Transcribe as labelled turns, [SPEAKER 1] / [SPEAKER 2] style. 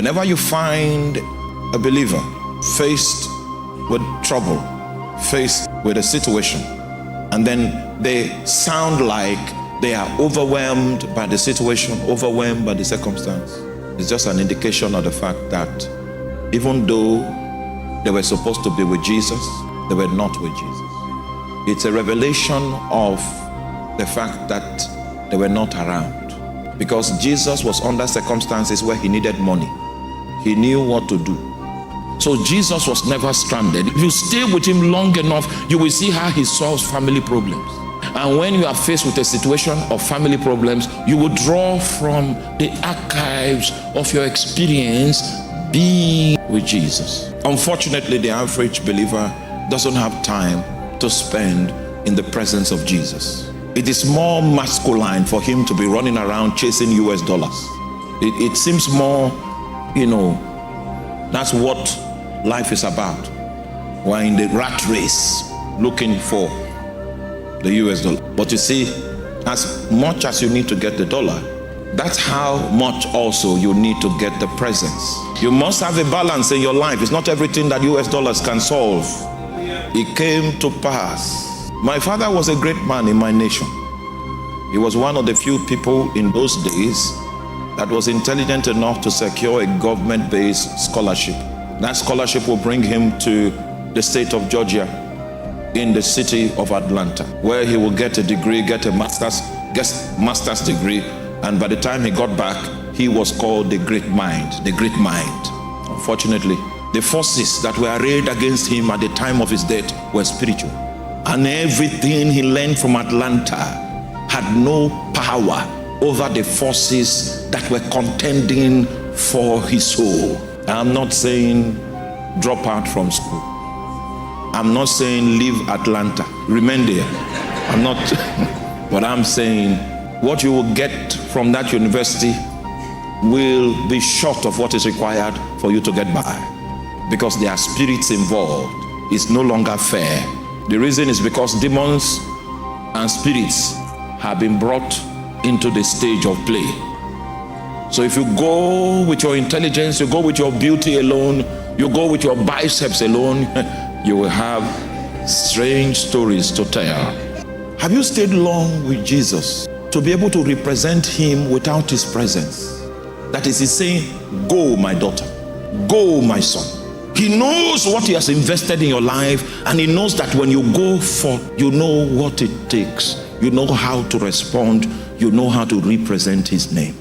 [SPEAKER 1] Whenever you find a believer faced with trouble, faced with a situation, and then they sound like they are overwhelmed by the situation, overwhelmed by the circumstance, it's just an indication of the fact that even though they were supposed to be with Jesus, they were not with Jesus. It's a revelation of the fact that they were not around, because Jesus was under circumstances where he needed money. He knew what to do. So Jesus was never stranded. If you stay with him long enough, you will see how he solves family problems. And when you are faced with a situation of family problems, you will draw from the archives of your experience being with Jesus. Unfortunately, the average believer doesn't have time to spend in the presence of Jesus. It is more masculine for him to be running around chasing US dollars. It seems more, that's what life is about. We're in the rat race looking for the US dollar. But you see, as much as you need to get the dollar, that's how much also you need to get the presence. You must have a balance in your life. It's not everything that US dollars can solve. It came to pass. My father was a great man in my nation. He was one of the few people in those days that was intelligent enough to secure a government-based scholarship. That scholarship will bring him to the state of Georgia in the city of Atlanta, where he will get a degree, get a master's degree, and by the time he got back, he was called the great mind. Unfortunately, the forces that were arrayed against him at the time of his death were spiritual. And everything he learned from Atlanta had no power over the forces that were contending for his soul. I'm not saying drop out from school. I'm not saying leave Atlanta, remain there. I'm not, but I'm saying what you will get from that university will be short of what is required for you to get by, because there are spirits involved. It's no longer fair. The reason is because demons and spirits have been brought into the stage of play. So if you go with your intelligence, you go with your beauty alone, you go with your biceps alone, you will have strange stories to tell. Have you stayed long with Jesus to be able to represent him without his presence? That is, he's saying, go my daughter, go my son. He knows what he has invested in your life, and he knows that when you go forth, you know what it takes. You know how to respond. You know how to represent his name.